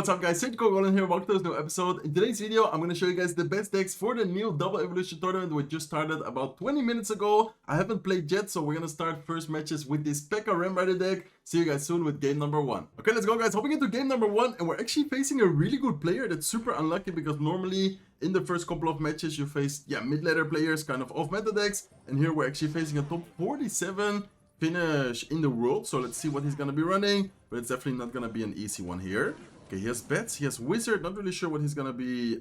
what's up guys, Golem here, welcome to this new episode. In today's video, I'm going to show you guys the best decks for the new Double Evolution tournament which just started about 20 minutes ago. I haven't played yet, so we're going to start first matches with this Pekka Ram Rider deck. See you guys soon with game number 1. Okay, let's go guys, hopping into game number 1, and we're actually facing a really good player that's super unlucky because normally in the first couple of matches you face, mid-ladder players, kind of off-meta decks, and here we're actually facing a top 47 finish in the world, so let's see what he's going to be running, but it's definitely not going to be an easy one here. Okay, he has bets, he has wizard, not really sure what he's gonna be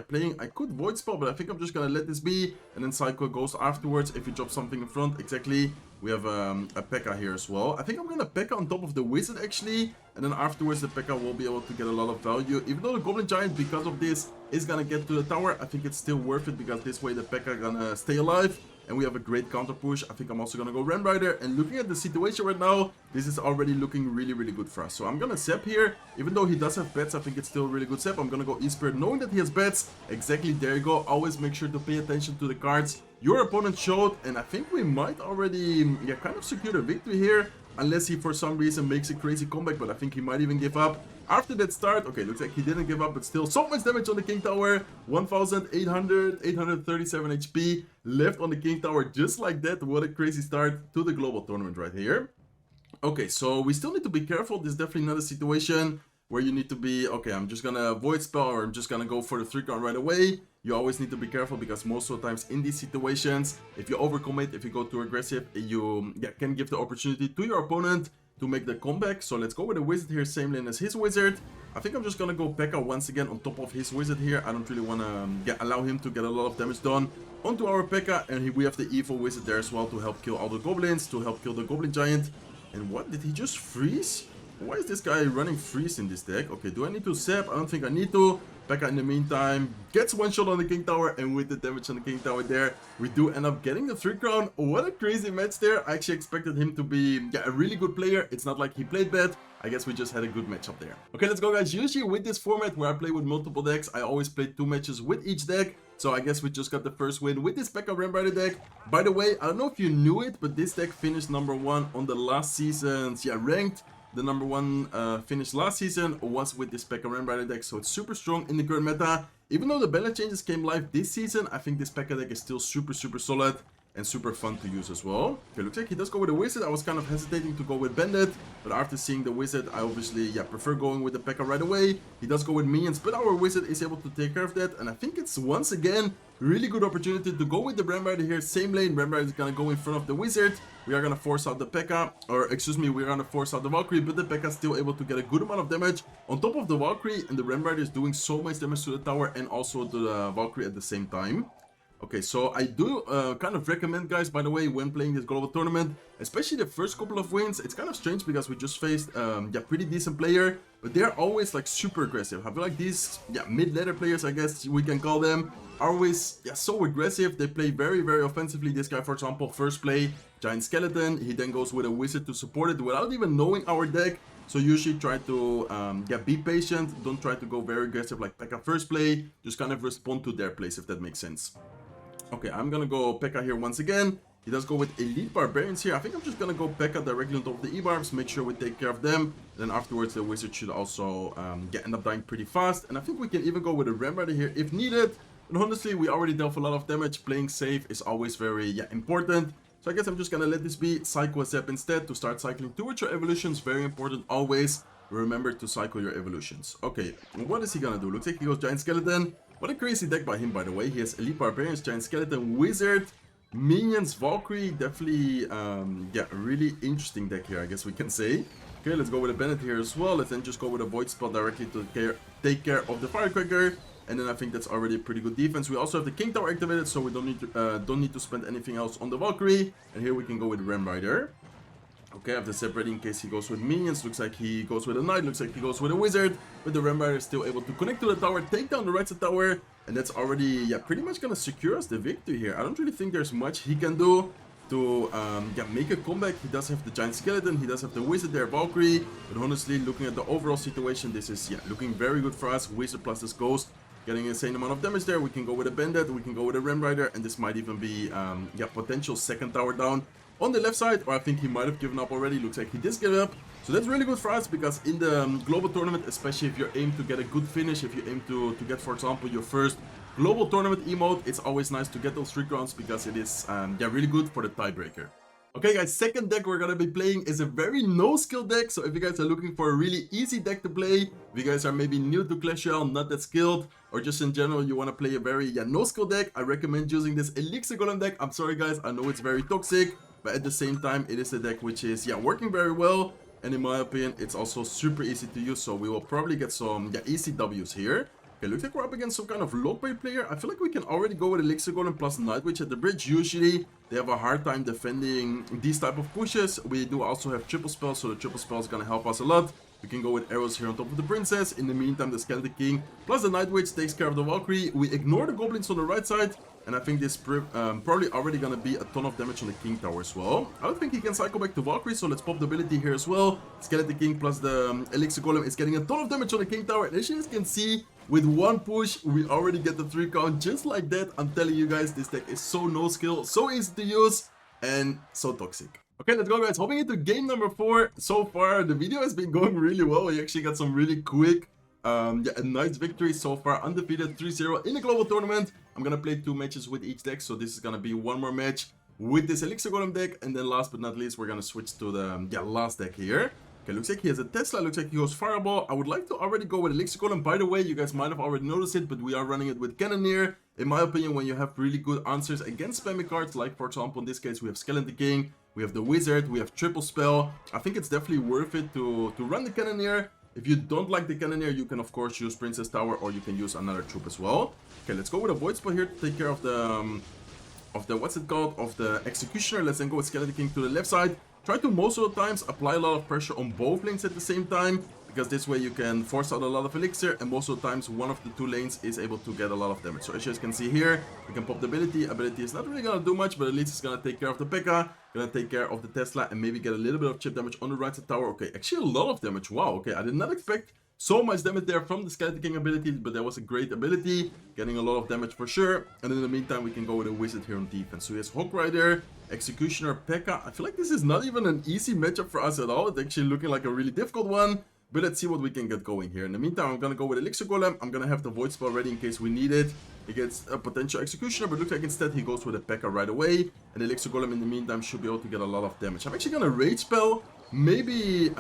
playing. I could void spell, but I think I'm just gonna let this be, and then cycle goes afterwards if he drops something in front. Exactly. We have a Pekka here as well. I think I'm gonna Pekka on top of the wizard actually, and then afterwards the Pekka will be able to get a lot of value. Even though the Goblin Giant, because of this, is gonna get to the tower, I think it's still worth it because this way the Pekka gonna stay alive. And we have a great counter push. I think I'm also gonna go Ram Rider. And looking at the situation right now, this is already looking really, really good for us. So I'm gonna Zap here. Even though he does have bets, I think it's still a really good Zap. I'm gonna go E-Spirit knowing that he has bets. Exactly, there you go. Always make sure to pay attention to the cards your opponent showed. And I think we might already, kind of secure the victory here. Unless he for some reason makes a crazy comeback, but I think he might even give up after that start. Okay, looks like he didn't give up, but still so much damage on the King Tower. 837 HP left on the King Tower just like that. What a crazy start to the global tournament right here. Okay, so we still need to be careful. This is definitely not a situation where you need to be, okay, I'm just gonna void spell or I'm just gonna go for the 3-count right away. You always need to be careful because most of the times in these situations, if you overcommit, if you go too aggressive, you can give the opportunity to your opponent to make the comeback. So let's go with the wizard here, same lane as his wizard. I think I'm just gonna go Pekka once again on top of his wizard here. I don't really wanna allow him to get a lot of damage done onto our Pekka, and we have the evil wizard there as well to help kill all the goblins, to help kill the Goblin Giant. And what, did he just freeze? Why is this guy running freeze in this deck? Okay, do I need to zap? I don't think I need to. Pekka in the meantime gets one shot on the King Tower, and with the damage on the King Tower there, we do end up getting the 3-crown. What a crazy match there. I actually expected him to be a really good player. It's not like he played bad. I guess we just had a good matchup there. Okay, let's go guys. Usually with this format where I play with multiple decks, I always play 2 matches with each deck. So I guess we just got the first win with this Pekka Ram Rider deck. By the way, I don't know if you knew it, but this deck finished #1 on the last season's ranked. The #1 finish last season was with this Pekka Ram Rider deck, so it's super strong in the current meta. Even though the balance changes came live this season, I think this Pekka deck is still super solid and super fun to use as well. Okay, looks like he does go with a wizard. I was kind of hesitating to go with bandit, but after seeing the wizard, I obviously prefer going with the Pekka right away. He does go with minions, but our wizard is able to take care of that, and I think it's once again really good opportunity to go with the Ram Rider here. Same lane, Ram Rider is gonna go in front of the wizard. We are gonna force out the Pekka, or excuse me, we're gonna force out the Valkyrie, but the Pekka is still able to get a good amount of damage on top of the Valkyrie, and the Ram Rider is doing so much damage to the tower and also to the Valkyrie at the same time. Okay, so I do kind of recommend, guys, by the way, when playing this global tournament, especially the first couple of wins. It's kind of strange because we just faced pretty decent player, but they're always like super aggressive. I feel like these mid-ladder players, I guess we can call them, are always so aggressive. They play very offensively. This guy, for example, first play giant skeleton, he then goes with a wizard to support it without even knowing our deck. So usually try to be patient. Don't try to go very aggressive like Pekka first play. Just kind of respond to their plays, if that makes sense. Okay, I'm gonna go Pekka here once again. He does go with elite barbarians here. I think I'm just gonna go Pekka directly on top of the E-barbs, make sure we take care of them. Then afterwards the wizard should also end up dying pretty fast. And I think we can even go with a Ram Rider here if needed. And honestly, we already dealt a lot of damage. Playing safe is always very important. So I guess I'm just gonna let this be. Cycle a Zap instead to start cycling towards your evolutions. Very important always. Remember to cycle your evolutions. Okay, what is he gonna do? Looks like he goes giant skeleton. What a crazy deck by him, by the way. He has elite barbarians, giant skeleton, wizard, minions, Valkyrie. Definitely a really interesting deck here, I guess we can say. Okay, let's go with a bandit here as well. Let's then just go with a void spell directly to take care of the firecracker. And then I think that's already a pretty good defense. We also have the King Tower activated, so we don't need to spend anything else on the Valkyrie. And here we can go with Ram Rider. Okay, I have to separate in case he goes with minions. Looks like he goes with a knight. Looks like he goes with a wizard. But the Ram Rider is still able to connect to the tower, take down the right side tower. And that's already, pretty much gonna secure us the victory here. I don't really think there's much he can do to make a comeback. He does have the giant skeleton. He does have the wizard there, Valkyrie. But honestly, looking at the overall situation, this is, looking very good for us. Wizard plus this ghost, getting an insane amount of damage there. We can go with a bandit. We can go with a Ram Rider. And this might even be, potential second tower down on the left side, or I think he might have given up already. Looks like he did give up. So that's really good for us, because in the global tournament, especially if you aim to get a good finish, if you aim to get, for example, your first global tournament emote, it's always nice to get those 3 crowns, because it is yeah, really good for the tiebreaker. Okay guys, second deck we're gonna be playing is a very no-skill deck. So if you guys are looking for a really easy deck to play, if you guys are maybe new to Clash Royale, not that skilled, or just in general you want to play a very no-skill deck, I recommend using this Elixir Golem deck. I'm sorry guys, I know it's very toxic, but at the same time it is a deck which is working very well, and in my opinion it's also super easy to use. So we will probably get some easy W's here. Okay, looks like we're up against some kind of low play player. I feel like we can already go with Elixir Golem plus Night Witch at the bridge. Usually, they have a hard time defending these type of pushes. We do also have triple spells, so the triple spell is gonna help us a lot. We can go with arrows here on top of the princess. In the meantime, the Skeleton King plus the Night Witch takes care of the Valkyrie. We ignore the goblins on the right side, and I think this probably already gonna be a ton of damage on the King Tower as well. I don't think he can cycle back to Valkyrie, so let's pop the ability here as well. Skeleton King plus the Elixir Golem is getting a ton of damage on the King Tower, and as you guys can see, with one push, we already get the 3 count just like that. I'm telling you guys, this deck is so no skill, so easy to use, and so toxic. Okay, let's go guys, hopping into game number 4. So far, the video has been going really well. We actually got some really quick, a nice victory so far, undefeated 3-0 in the global tournament. I'm gonna play 2 matches with each deck, so this is gonna be one more match with this Elixir Golem deck, and then last but not least, we're gonna switch to the last deck here. Okay, looks like he has a Tesla, looks like he goes Fireball. I would like to already go with Elixir Golem. By the way, you guys might have already noticed it, but we are running it with Cannoneer. In my opinion, when you have really good answers against spammy cards, like for example in this case we have Skeleton King, we have the Wizard, we have Triple Spell, I think it's definitely worth it to run the Cannoneer. If you don't like the Cannoneer, you can of course use Princess Tower, or you can use another troop as well. Okay, let's go with a Void Spell here to take care of the what's it called, of the Executioner. Let's then go with Skeleton King to the left side. Try to most of the times apply a lot of pressure on both lanes at the same time, because this way you can force out a lot of elixir, and most of the times one of the 2 lanes is able to get a lot of damage. So as you guys can see here, we can pop the ability. Ability is not really gonna do much, but at least it's gonna take care of the Pekka, gonna take care of the Tesla, and maybe get a little bit of chip damage on the right side tower. Okay, actually a lot of damage. Wow, okay, I did not expect so much damage there from the Skeleton King ability, but that was a great ability, getting a lot of damage for sure. And in the meantime, we can go with a Wizard here on defense. So he has Hawk Rider, Executioner, Pekka. I feel like this is not even an easy matchup for us at all. It's actually looking like a really difficult one, but let's see what we can get going here. In the meantime, I'm gonna go with Elixir Golem. I'm gonna have the Void Spell ready in case we need it. He gets a potential Executioner, but looks like instead he goes with a Pekka right away, and Elixir Golem in the meantime should be able to get a lot of damage. I'm actually gonna Rage Spell. Maybe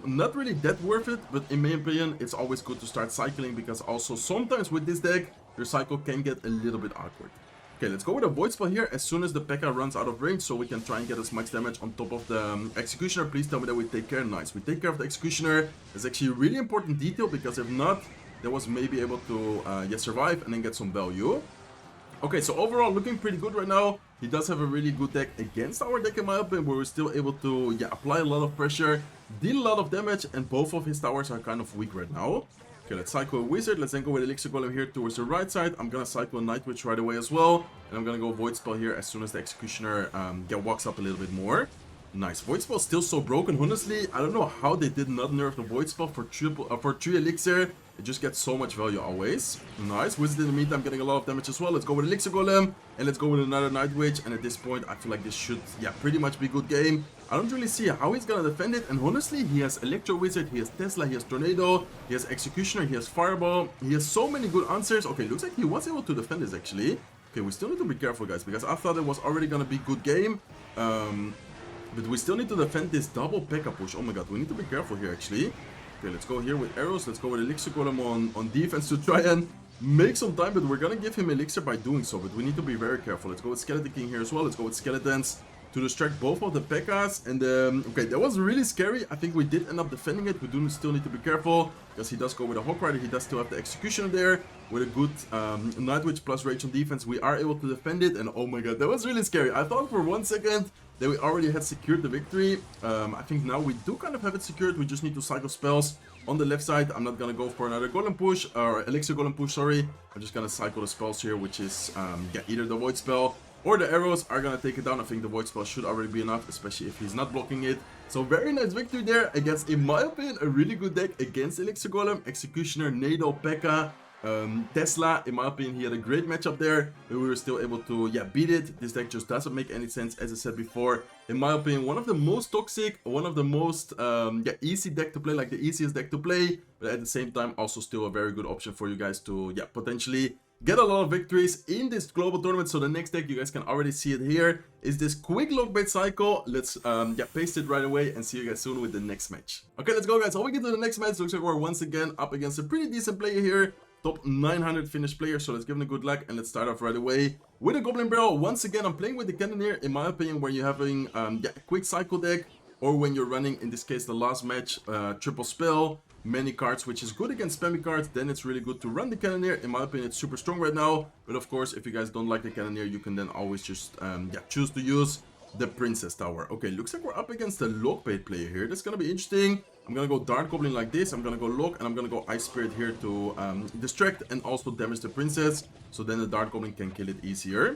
not really that worth it, but in my opinion it's always good to start cycling, because also sometimes with this deck your cycle can get a little bit awkward. Okay, let's go with a Void Spell here as soon as the Pekka runs out of range, so we can try and get as much damage on top of the Executioner. Please tell me that we take care. Nice, we take care of the Executioner. It's actually a really important detail, because if not, they was maybe able to survive and then get some value. Okay, so overall looking pretty good right now. He does have a really good deck against our deck in my opinion, where we're still able to apply a lot of pressure, deal a lot of damage, and both of his towers are kind of weak right now. Okay, let's cycle a Wizard. Let's then go with Elixir Golem here towards the right side. I'm gonna cycle a Night Witch right away as well, and I'm gonna go Void Spell here as soon as the Executioner walks up a little bit more. Nice. Void Spell still so broken. Honestly, I don't know how they did not nerf the Void Spell for 3 Elixir. It just gets so much value always. Nice. Wizard in the meantime getting a lot of damage as well. Let's go with Elixir Golem, and let's go with another Night Witch. And at this point, I feel like this should, pretty much be a good game. I don't really see how he's gonna defend it. And honestly, he has Electro Wizard, he has Tesla, he has Tornado, he has Executioner, he has Fireball. He has so many good answers. Okay, looks like he was able to defend this actually. Okay, we still need to be careful, guys, because I thought it was already gonna be a good game. But we still need to defend this double Pekka push. Oh my god, we need to be careful here actually. Okay, let's go here with arrows. Let's go with Elixir Golem on defense to try and make some time, but we're gonna give him Elixir by doing so. But we need to be very careful. Let's go with Skeleton King here as well. Let's go with Skeletons to distract both of the Pekkas. And okay, that was really scary. I think we did end up defending it. We do still need to be careful, because he does go with a Hawk Rider. He does still have the Executioner there with a good Night Witch plus Rage on defense. We are able to defend it, and oh my god, that was really scary. I thought for 1 second that we already had secured the victory. I think now we do kind of have it secured. We just need to cycle spells on the left side. I'm not gonna go for another Golem push, or Elixir Golem push, sorry. I'm just gonna cycle the spells here, which is either the Void Spell or the arrows are gonna take it down. I think the Void Spell should already be enough, especially if he's not blocking it. So very nice victory there against, in my opinion, a really good deck against Elixir Golem, Executioner, Nado, Pekka. Tesla, in my opinion, he had a great matchup there, but we were still able to, beat it. This deck just doesn't make any sense, as I said before. In my opinion, one of the most toxic, one of the most, easy deck to play, like the easiest deck to play, but at the same time, also still a very good option for you guys to, potentially get a lot of victories in this global tournament. So the next deck, you guys can already see it here, is this quick lockbait cycle. Let's paste it right away and see you guys soon with the next match. Okay, let's go, guys. How we get to the next match? Looks like we're once again up against a pretty decent player here. Top 900 finished player, so let's give him a good luck and let's start off right away with a Goblin Barrel. Once again, I'm playing with the Cannoneer, in my opinion, where you're having a quick cycle deck, or when you're running, in this case, the last match, triple spell, many cards, which is good against spammy cards. Then it's really good to run the Cannoneer. In my opinion, it's super strong right now, but of course, if you guys don't like the Cannoneer, you can then always just choose to use the Princess Tower. Okay, looks like we're up against a Lockbait player here. That's gonna be interesting. I'm gonna go Dart Goblin like this, I'm gonna go Lock, and I'm gonna go Ice Spirit here to distract and also damage the Princess, so then the Dart Goblin can kill it easier.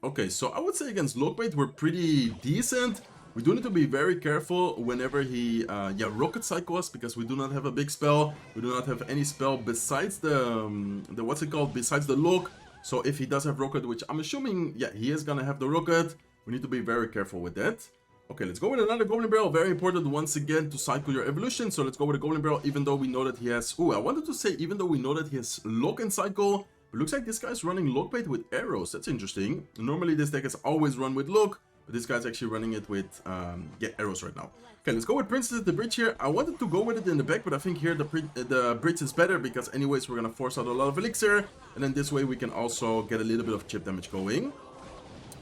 Okay, so I would say against Lockbait we're pretty decent. We do need to be very careful whenever he Rocket Cycle us, because we do not have a big spell. We do not have any spell besides the what's it called, besides the Lock. So if he does have Rocket, which I'm assuming, he is gonna have the Rocket, we need to be very careful with that. Okay, let's go with another Goblin Barrel. Very important once again to cycle your evolution. So let's go with a Goblin Barrel, even though we know that he has... Oh, I wanted to say even though we know that he has Lock and Cycle. But looks like this guy's running Lockbait with arrows. That's interesting. Normally this deck is always run with Lock, but this guy's actually running it with arrows right now. Okay, let's go with Princess at the bridge here. I wanted to go with it in the back, but I think here the bridge is better, because anyways we're gonna force out a lot of Elixir, and then this way we can also get a little bit of chip damage going.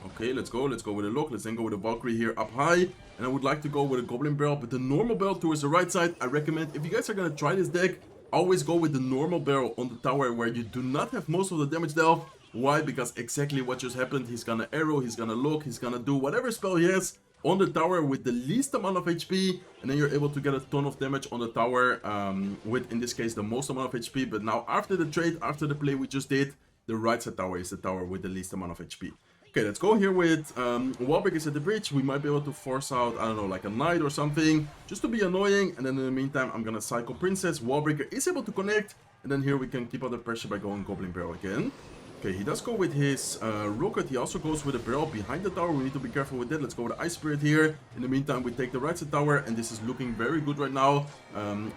Okay, let's go with a Lock. Let's then go with a Valkyrie here up high. And I would like to go with a Goblin Barrel, but the normal barrel towards the right side. I recommend, if you guys are going to try this deck, always go with the normal barrel on the tower where you do not have most of the damage dealt. Why? Because exactly what just happened. He's going to arrow, he's going to Lock, he's going to do whatever spell he has on the tower with the least amount of HP. And then you're able to get a ton of damage on the tower with, in this case, the most amount of HP. But now after the trade, after the play we just did, the right side tower is the tower with the least amount of HP. Okay, let's go here with Wallbreakers at the bridge. We might be able to force out, I don't know, like a Knight or something, just to be annoying. And then in the meantime, I'm gonna cycle Princess. Wallbreaker is able to connect. And then here we can keep out the pressure by going Goblin Barrel again. Okay, he does go with his Rocket. He also goes with a barrel behind the tower. We need to be careful with that. Let's go with the Ice Spirit here. In the meantime, we take the right side tower. And this is looking very good right now.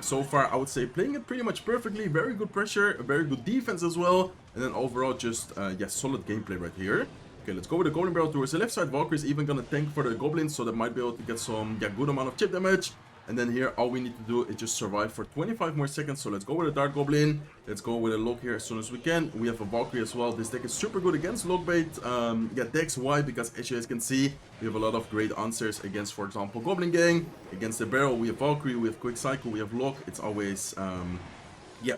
So far, I would say playing it pretty much perfectly. Very good pressure, a very good defense as well. And then overall, just, solid gameplay right here. Okay, let's go with the Goblin Barrel towards the left side. Valkyrie is even gonna tank for the Goblins, so that might be able to get some good amount of chip damage. And then here, all we need to do is just survive for 25 more seconds. So let's go with a Dart Goblin. Let's go with a Lock here as soon as we can. We have a Valkyrie as well. This deck is super good against Lockbait decks. Why? Because as you guys can see, we have a lot of great answers against, for example, Goblin Gang. Against the Barrel, we have Valkyrie, we have Quick Cycle, we have Lock. It's always,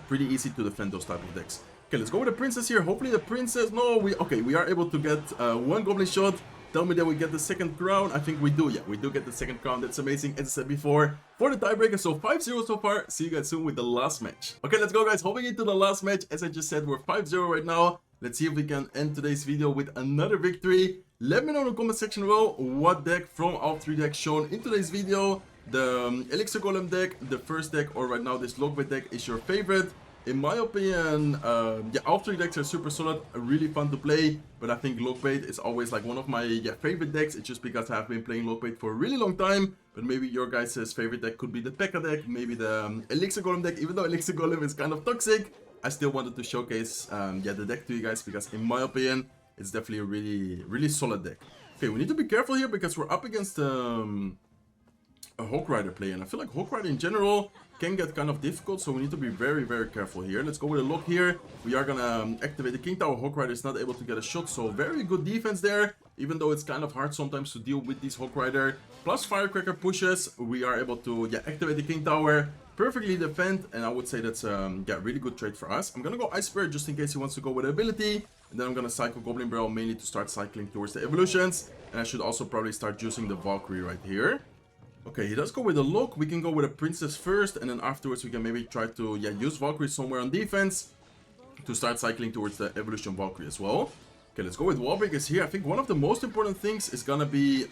pretty easy to defend those type of decks. Okay, let's go with the Princess here. Hopefully the Princess... No, we are able to get one Goblin shot. Tell me that we get the second crown. I think we do. Yeah, we do get the second crown. That's amazing, as I said before. For the tiebreaker, so 5-0 so far. See you guys soon with the last match. Okay, let's go, guys. Hopping into the last match. As I just said, we're 5-0 right now. Let's see if we can end today's video with another victory. Let me know in the comment section below what deck from all three decks shown in today's video, the Elixir Golem deck, the first deck, or right now this Lockbait deck is your favorite. In my opinion, all three decks are super solid, really fun to play, but I think Lockbait is always like one of my favorite decks. It's just because I've been playing Lockbait for a really long time, but maybe your guys' favorite deck could be the Pekka deck, maybe the Elixir Golem deck. Even though Elixir Golem is kind of toxic, I still wanted to showcase the deck to you guys, because in my opinion, it's definitely a really solid deck. Okay, we need to be careful here because we're up against a Hawk Rider player, and I feel like Hawk Rider in general can get kind of difficult, so we need to be very careful here. Let's go with a Lock here. We are gonna activate the King Tower. Hawk Rider is not able to get a shot, so very good defense there, even though it's kind of hard sometimes to deal with these Hawk Rider. Plus Firecracker pushes, we are able to activate the King Tower, perfectly defend, and I would say that's really good trade for us. I'm gonna go Ice Spirit just in case he wants to go with ability, and then I'm gonna cycle Goblin Barrel mainly to start cycling towards the evolutions, and I should also probably start using the Valkyrie right here. Okay, he does go with a Lock. We can go with a Princess first, and then afterwards we can maybe try to use Valkyrie somewhere on defense to start cycling towards the Evolution Valkyrie as well. Okay, let's go with Wallbreakers here. I think one of the most important things is gonna be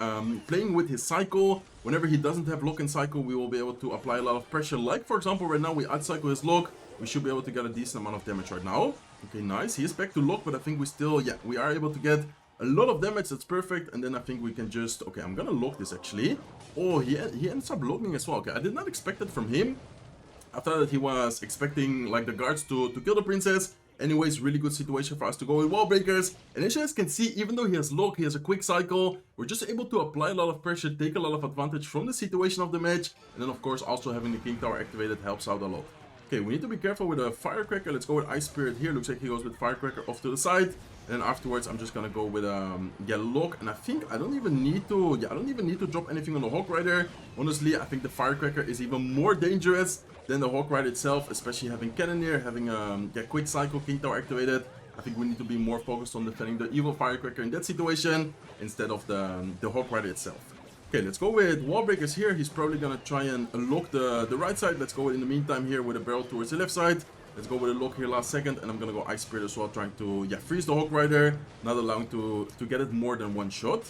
playing with his cycle. Whenever he doesn't have Lock and Cycle, we will be able to apply a lot of pressure. Like, for example, right now we outcycle his Lock. we should be able to get a decent amount of damage right now. Okay, nice. He is back to lock, but I think we still, yeah, we are able to get a lot of damage. That's perfect. And then I think we can just, okay, I'm gonna lock this actually. Oh, he ends up locking as well. Okay, I did not expect it from him. I thought that he was expecting like the guards to kill the princess. Anyways, really good situation for us to go with wall breakers. And as you guys can see, even though he has lock, he has a quick cycle, we're just able to apply a lot of pressure, take a lot of advantage from the situation of the match. And then of course also having the king tower activated helps out a lot. Okay, we need to be careful with a firecracker. Let's go with ice spirit here. Looks like he goes with firecracker off to the side. And then afterwards I'm just gonna go with yeah, lock. And I think I don't even need to, yeah, I don't even need to drop anything on the Hawk Rider. Honestly, I think the firecracker is even more dangerous than the Hawk Rider itself, especially having Cannoneer, having yeah, quick cycle, king tower activated. I think we need to be more focused on defending the evil firecracker in that situation instead of the Hawk Rider itself. Okay, let's go with wall breakers here. He's probably gonna try and lock the right side. Let's go in the meantime here with a barrel towards the left side. Let's go with a lock here last second, and I'm gonna go ice spirit as well, trying to, yeah, freeze the Hawk Rider, not allowing to get it more than one shot.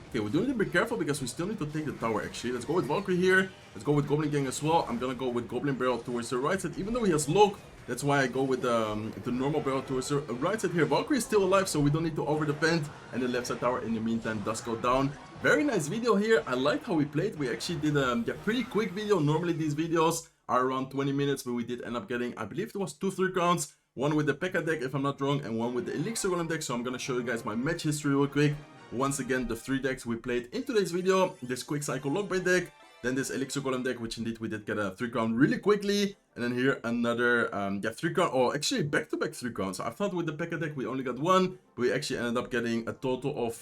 Okay, we do need to be careful because we still need to take the tower actually. Let's go with Valkyrie here. Let's go with Goblin Gang as well. I'm gonna go with Goblin Barrel towards the right side, even though he has lock. That's why I go with the normal barrel towards the right side here. Valkyrie is still alive, so we don't need to over defend. And the left side tower in the meantime does go down. Very nice video here. I like how we played. We actually did a pretty quick video. Normally these videos are around 20 minutes, but we did end up getting, I believe it was 2 3-crowns. One with the Pekka deck, if I'm not wrong, and one with the Elixir golem deck. So I'm gonna show you guys my match history real quick. Once again, the 3 decks we played in today's video. This quick cycle lockbait deck, then this Elixir golem deck, which indeed we did get a 3-crown really quickly, and then here another 3-crown, or actually back-to-back 3-crowns. So I thought with the Pekka deck we only got 1, but we actually ended up getting a total of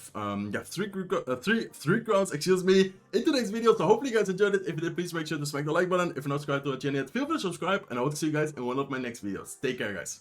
3 crowns, excuse me, in today's video. So hopefully you guys enjoyed it. If you did, please make sure to smack the like button. If you're not subscribed to the channel yet, feel free to subscribe, and I hope to see you guys in one of my next videos. Take care, guys.